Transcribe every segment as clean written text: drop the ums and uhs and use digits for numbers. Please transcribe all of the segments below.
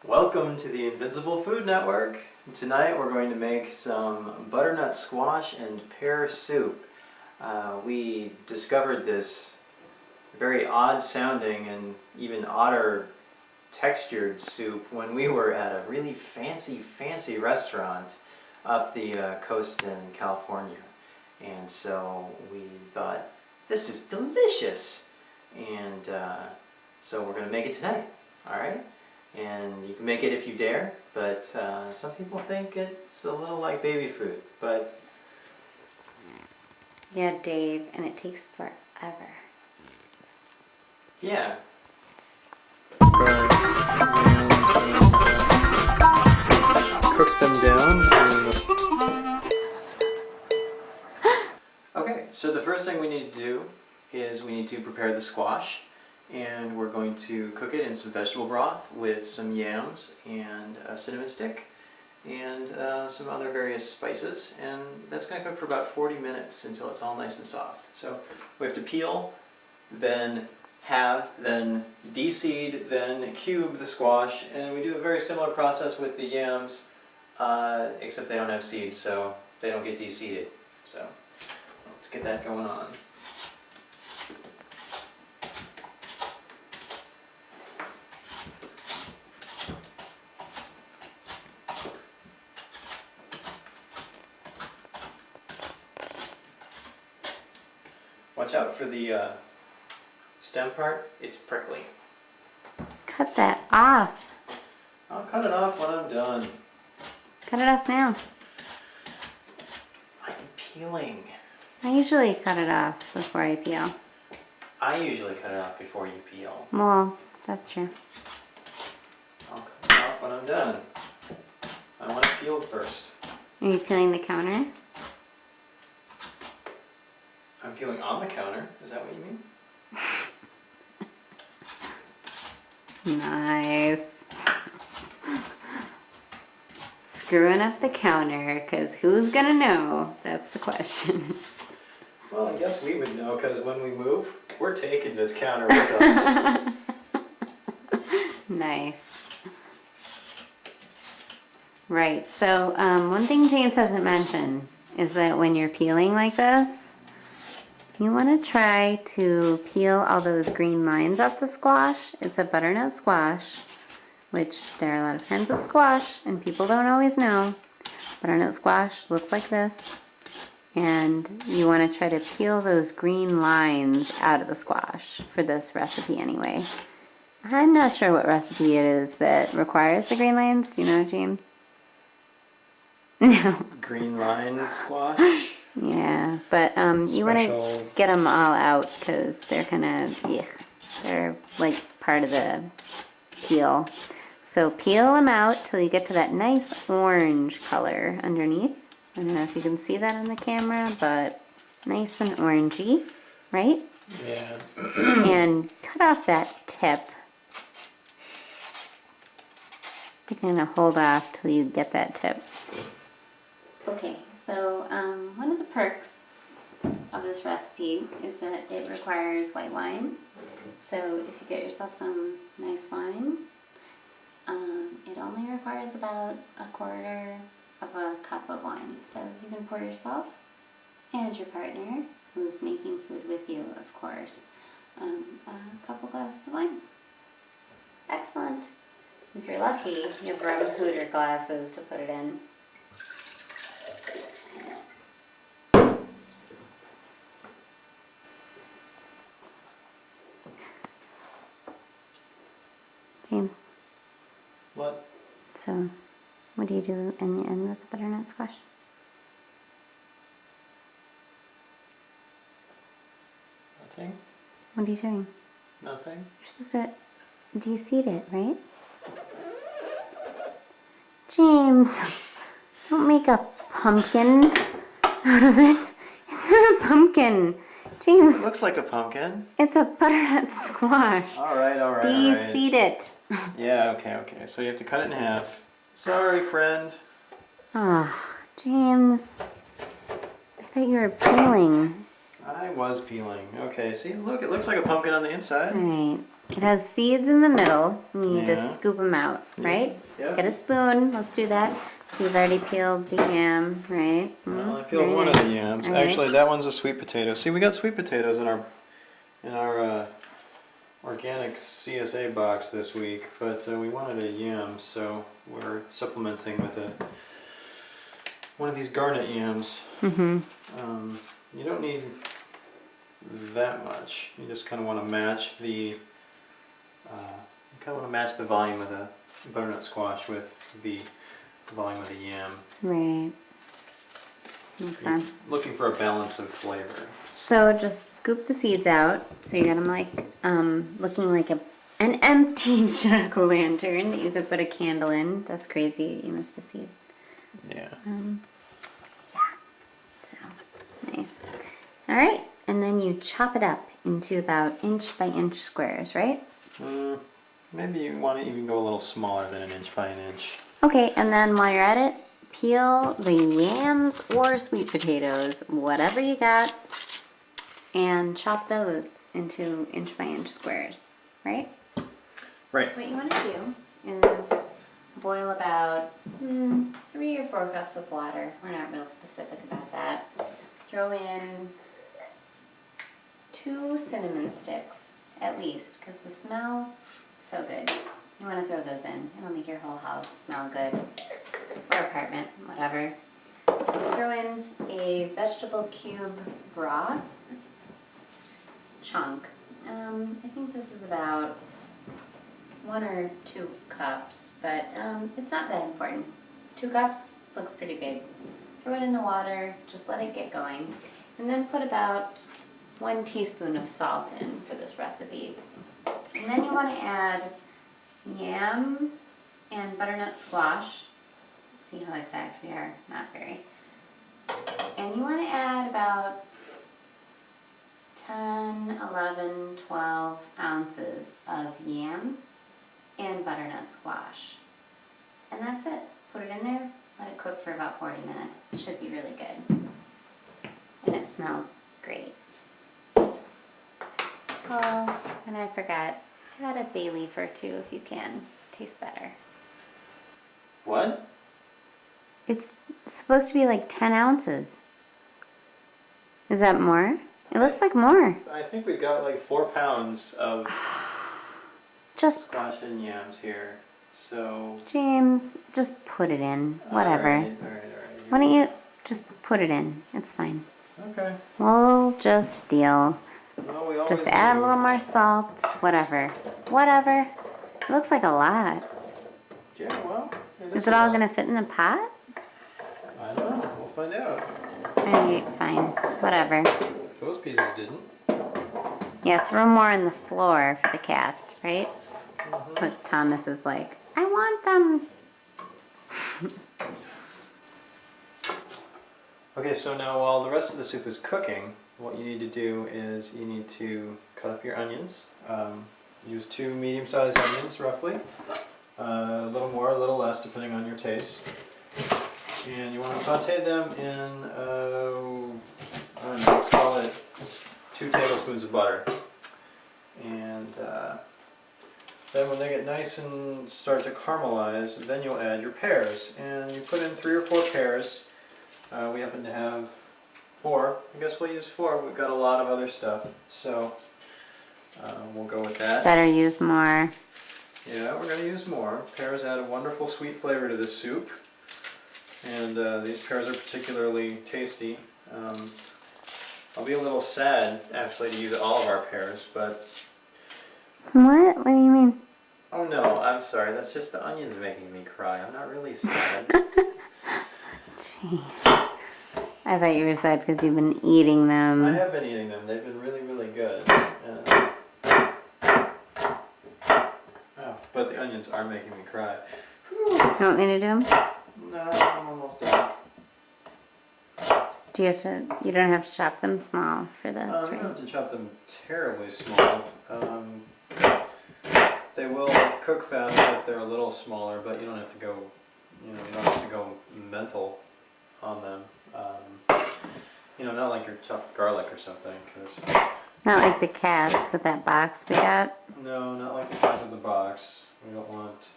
Welcome to the Invincible Food Network. Tonight we're going to make some butternut squash and pear soup. We discovered this very odd sounding and even odder textured soup when we were at a really fancy restaurant up the coast in California. And so we thought, this is delicious! And so we're going to make it tonight, alright? And you can make it if you dare, but some people think it's a little like baby food, but... Yeah, Dave, and it takes forever. Yeah. Cook them down. Okay, so the first thing we need to do is we need to prepare the squash. And we're going to cook it in some vegetable broth with some yams and a cinnamon stick and some other various spices, and that's going to cook for about 40 minutes until it's all nice and soft. So we have to peel, then halve, then de-seed, then cube the squash, and we do a very similar process with the yams, except they don't have seeds, so they don't get de-seeded. So let's get that going on. Watch out for the stem part, it's prickly. Cut that off. I'll cut it off when I'm done. Cut it off now. I'm peeling. I usually cut it off before I peel. I usually cut it off before you peel. Well, that's true. I'll cut it off when I'm done. I want it peeled first. Are you peeling the counter? I'm peeling on the counter, is that what you mean? Nice. Screwing up the counter, because who's gonna know? That's the question. Well, I guess we would know, because when we move, we're taking this counter with us. Nice. Right, so one thing James hasn't mentioned is that when you're peeling like this, you want to try to peel all those green lines off the squash. It's a butternut squash, which there are a lot of kinds of squash, and people don't always know. Butternut squash looks like this, and you want to try to peel those green lines out of the squash for this recipe anyway. I'm not sure what recipe it is that requires the green lines. Do you know, James? No. Green line squash? Yeah, but you want to get them all out because they're kind of, they're like part of the peel. So peel them out till you get to that nice orange color underneath. I don't know if you can see that on the camera, but nice and orangey, right? Yeah. And cut off that tip. You're going to hold off till you get that tip. Okay, so one of the perks of this recipe is that it requires white wine. So if you get yourself some nice wine, it only requires about 1/4 of a cup of wine. So you can pour yourself and your partner, who's making food with you, of course, a couple glasses of wine. Excellent. If you're lucky, you have rum hooter glasses to put it in. James. What? So, what do you do in the end with the butternut squash? Nothing? What are you doing? Nothing? You're supposed to de-seed it, right? James, don't make a pumpkin out of it. It's not a pumpkin. James. It looks like a pumpkin. It's a butternut squash. Alright. De-seed it. Yeah, okay. So you have to cut it in half. Sorry, friend. Oh, James. I thought you were peeling. I was peeling. Okay, see, look, it looks like a pumpkin on the inside. Alright. It has seeds in the middle, and you need Yeah. to scoop them out, right? Yeah. Get a spoon. Let's do that. So you've already peeled the yam, right? Well, I peeled Very one of nice. the yams. All right. Actually, that one's a sweet potato. See, we got sweet potatoes in our organic CSA box this week, but we wanted a yam, so we're supplementing with one of these garnet yams. Mm-hmm. You don't need that much. You just kind of want to match the volume of the butternut squash with the volume of the yam. Right. Makes sense. Looking for a balance of flavor. So just scoop the seeds out. So you got them like looking like an empty jack-o'-lantern that you could put a candle in. That's crazy. You missed a seed. Yeah. So nice. All right, and then you chop it up into about inch-by-inch squares, right? Maybe you want to even go a little smaller than an inch by an inch. Okay, and then while you're at it, peel the yams or sweet potatoes, whatever you got, and chop those into inch-by-inch squares, right? Right. What you want to do is boil about 3 or 4 cups of water. We're not real specific about that. Throw in 2 cinnamon sticks, at least, because the smell is so good. You want to throw those in. It'll make your whole house smell good. Or apartment, whatever. Throw in a vegetable cube broth chunk. I think this is about 1 or 2 cups, but it's not that important. 2 cups looks pretty big. Throw it in the water, just let it get going, and then put about 1 teaspoon of salt in for this recipe. And then you want to add yam and butternut squash. Let's see how exact we are, not very. And you want to add about 10, 11, 12 ounces of yam and butternut squash. And that's it. Put it in there, let it cook for about 40 minutes. It should be really good. And it smells great. Oh, and I forgot, add a bay leaf or 2 if you can. Tastes better. What? It's supposed to be like 10 ounces. Is that more? It looks like more. I think we got like 4 pounds of Just, squash and yams here. So. James, just put it in. Whatever. All right. Why don't you just put it in? It's fine. Okay. We'll just deal. Well, we always Just add a do. little more salt. Whatever. Whatever. It looks like a lot. Yeah, well. Is it all going to fit in the pot? I don't know. We'll find out. Alright, fine. Whatever. Those pieces didn't. Yeah, throw more on the floor for the cats, right? But Thomas is like, I want them. Okay, so now while the rest of the soup is cooking, what you need to do is you need to cut up your onions. Use 2 medium-sized onions, roughly. A little more, a little less, depending on your taste. And you want to saute them in, I don't know, call it 2 tablespoons of butter. And then when they get nice and start to caramelize, then you'll add your pears. And you put in 3 or 4 pears. We happen to have 4. I guess we'll use 4. We've got a lot of other stuff, so we'll go with that. Better use more. Yeah, we're going to use more. Pears add a wonderful sweet flavor to this soup. And these pears are particularly tasty. I'll be a little sad, actually, to use all of our pears, but... What? What do you mean? Oh no, I'm sorry. That's just the onions making me cry. I'm not really sad. Jeez. I thought you were sad because you've been eating them. I have been eating them. They've been really, really good. Oh, but the onions are making me cry. You want me to do them? No, I'm almost done. Do you have to? You don't have to chop them small for this, You right? don't have to chop them terribly small. They will cook faster if they're a little smaller, but you don't have to go, you don't have to go mental on them. Not like you're chopped garlic or something, because Not like the cats with that box we got. No, not like the cats with the box. We don't want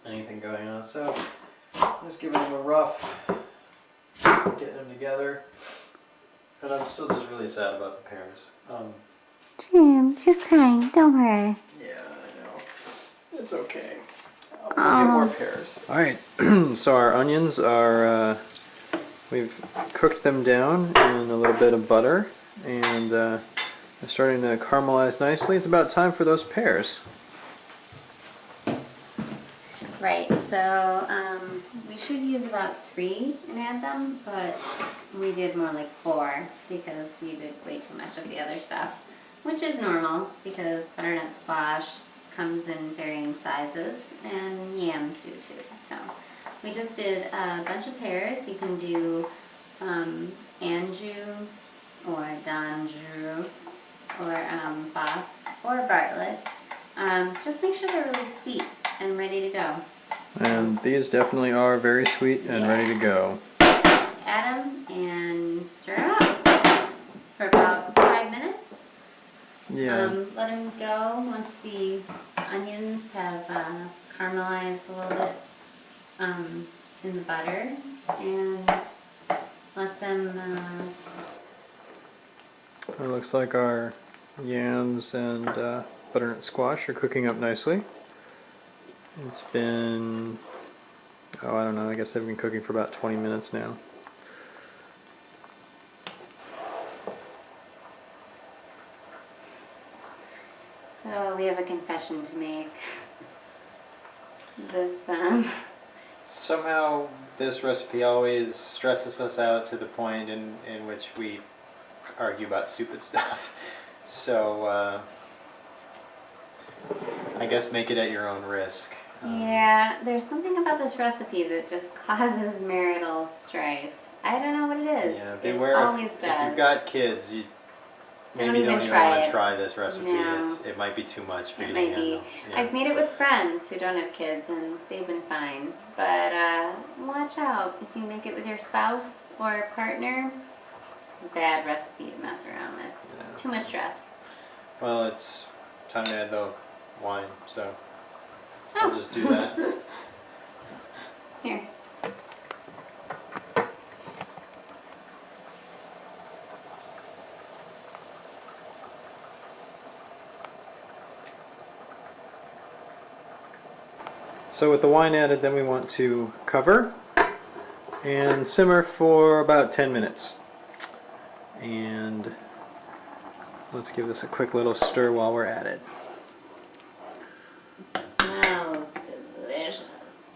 anything going on. So just giving them a rough, getting them together. And I'm still just really sad about the pears. James, you're crying. Don't worry. Yeah, I know. It's okay. I'll get more pears. Alright, so our onions are, we've cooked them down in a little bit of butter. And they're starting to caramelize nicely. It's about time for those pears. Right, so we should use about 3 and add them, but we did more like 4 because we did way too much of the other stuff, which is normal because butternut squash comes in varying sizes and yams do too. So we just did a bunch of pears. You can do anjou or danjou or boss or bartlett. Just make sure they're really sweet and ready to go. And these definitely are very sweet and ready to go. Add them and stir up for about 5 minutes. Yeah. Let them go once the onions have caramelized a little bit in the butter, and let them... It looks like our yams and butternut squash are cooking up nicely. It's been, oh, I don't know, I guess they've been cooking for about 20 minutes now. So we have a confession to make. This Somehow this recipe always stresses us out to the point in which we argue about stupid stuff. So I guess make it at your own risk. yeah, there's something about this recipe that just causes marital strife. I don't know what it is. Yeah, It beware always if does. you've got kids, you Don't maybe even don't even try want to it. try this recipe. No. It might be too much for It you might to be. handle. Yeah. I've made it with friends who don't have kids and they've been fine. But watch out if you make it with your spouse or partner. It's a bad recipe to mess around with. Yeah. Too much stress. Well, it's time to add the wine, so Oh. we'll just do that. Here. So with the wine added, then we want to cover and simmer for about 10 minutes. And let's give this a quick little stir while we're at it. It smells delicious.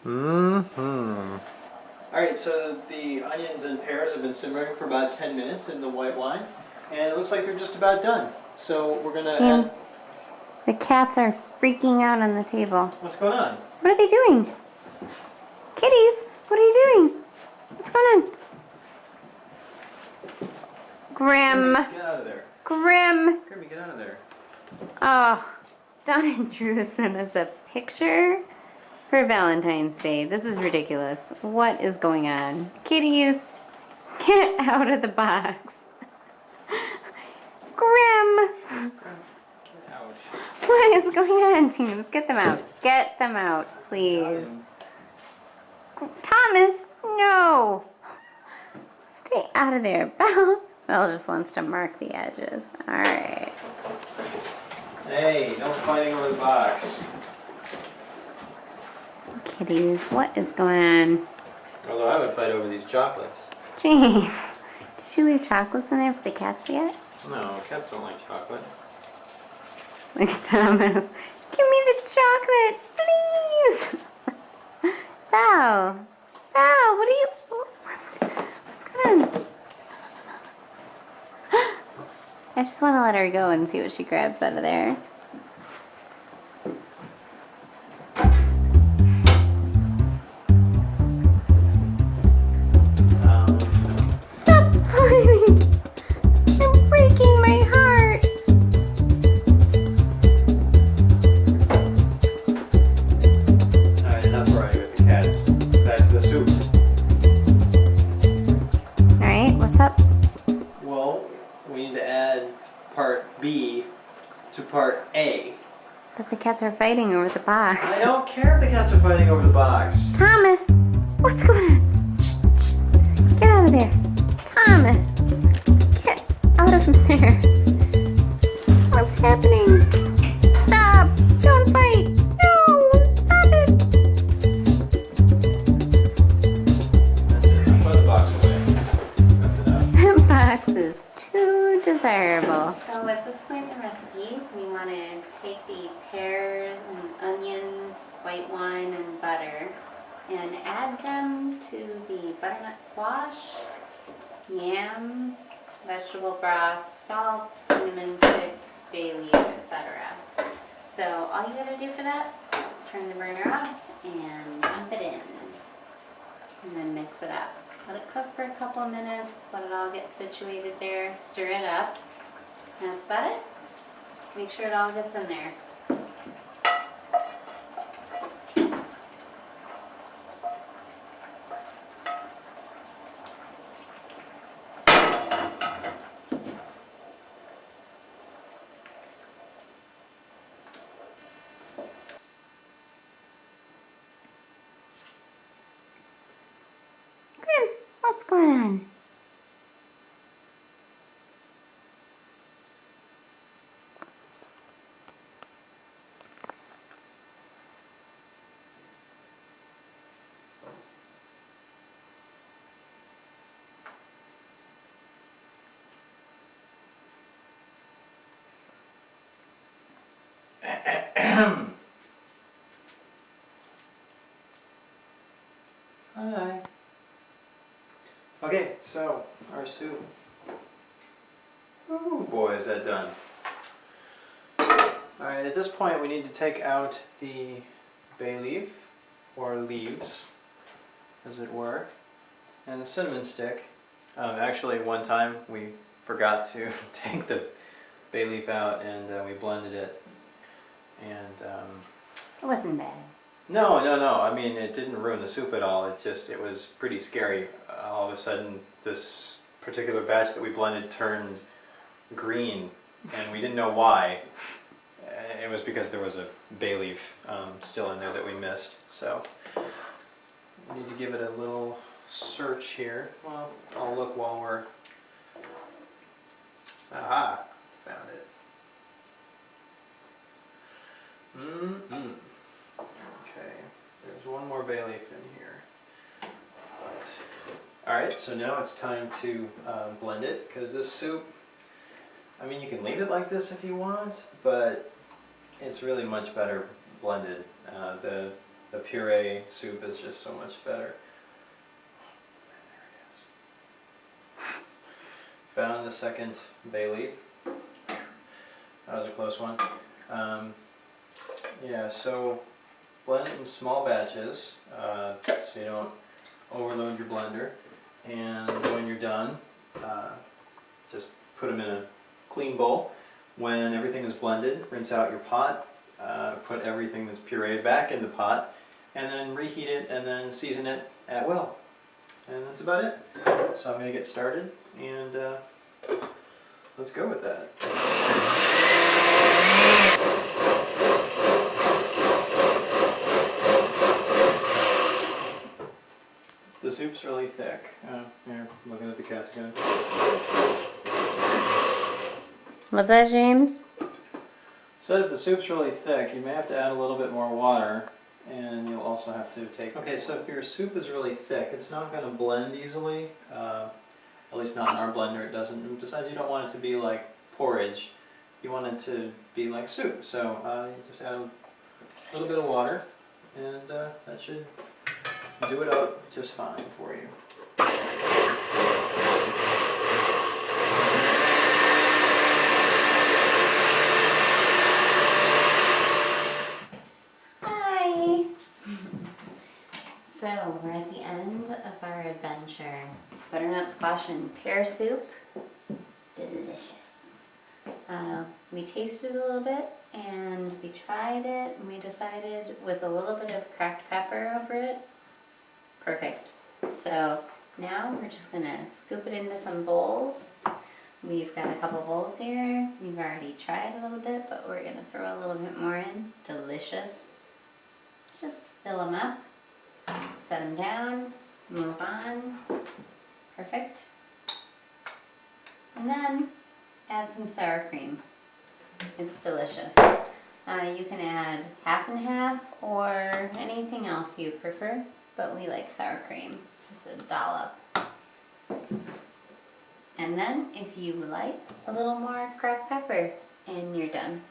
Mm-hmm. Alright, so the onions and pears have been simmering for about 10 minutes in the white wine. And it looks like they're just about done. So we're going to James, add... the cats are freaking out on the table. What's going on? What are they doing? Kitties, what are you doing? What's going on? Grim. Get out of there. Grim. Grimmy, get out of there. Oh, Donna Drew sent us a picture for Valentine's Day. This is ridiculous. What is going on? Kitties, get out of the box. Grim. Get out. What is going on, James? Get them out. Get them out, please. Thomas, no. Stay out of there. Belle. Belle just wants to mark the edges. All right. Hey, no fighting over the box. Kitties, what is going on? Although I would fight over these chocolates. James, did you leave chocolates in there for the cats yet? No, cats don't like chocolate. Look at Thomas. Give me the chocolate, please. Belle. Belle, what are you... What's going on? I just want to let her go and see what she grabs out of there. Stop fighting! You're breaking my heart! Alright, enough riding with the cats. Back to the soup. Alright, what's up? Well, we need to add part A. But the cats are fighting over the box. I don't care if the cats are fighting over the box. Thomas! What's going on? Shh, shh. Get out of there. Thomas! Get out of there. What's happening? Stop! Don't fight! No! Stop it! That's it. Put the box away. That's enough. That box is too desirable. So at this point in the recipe, we want to take the pears and onions, white wine, and butter and add them to the butternut squash, yams, vegetable broth, salt, cinnamon stick, bay leaf, etc. So all you gotta do for that, turn the burner off and dump it in. And then mix it up. Let it cook for a couple of minutes, let it all get situated there, stir it up. And that's about it. Make sure it all gets in there. What's going on? Hi. Okay, so our soup. Oh boy, is that done. Alright, at this point we need to take out the bay leaf, or leaves, as it were, and the cinnamon stick. Actually, one time we forgot to take the bay leaf out and we blended it. And It wasn't bad. no. I mean, it didn't ruin the soup at all. It was pretty scary. All of a sudden, this particular batch that we blended turned green, and we didn't know why. It was because there was a bay leaf still in there that we missed. So we need to give it a little search here. Well, I'll look while we're... Aha! Found it. Okay, there's one more bay leaf in here. Alright, so now it's time to blend it, because this soup, I mean, you can leave it like this if you want, but it's really much better blended. The puree soup is just so much better. There it is. Found the second bay leaf. That was a close one. Yeah, so blend it in small batches so you don't overload your blender. And when you're done, just put them in a clean bowl. When everything is blended, rinse out your pot, put everything that's pureed back in the pot, and then reheat it and then season it at will. And that's about it. So I'm going to get started and let's go with that. The soup's really thick. Here, looking at the cats again. What's that, James? So if the soup's really thick, you may have to add a little bit more water, and you'll also have to take... Okay, so if your soup is really thick, it's not going to blend easily. At least not in our blender, it doesn't. And besides, you don't want it to be like porridge. You want it to be like soup. So you just add a little bit of water, and that should do it up just fine for you. Hi! So we're at the end of our adventure. Butternut squash and pear soup. Delicious. We tasted a little bit and we tried it and we decided with a little bit of cracked pepper over it. Perfect. So now we're just gonna scoop it into some bowls. We've got a couple bowls here. We've already tried a little bit, but we're gonna throw a little bit more in. Delicious. Just fill them up, set them down, move on. Perfect. And then add some sour cream. It's delicious. You can add half and half or anything else you prefer, but we like sour cream. Just a dollop. And then, if you like, a little more cracked pepper, and you're done.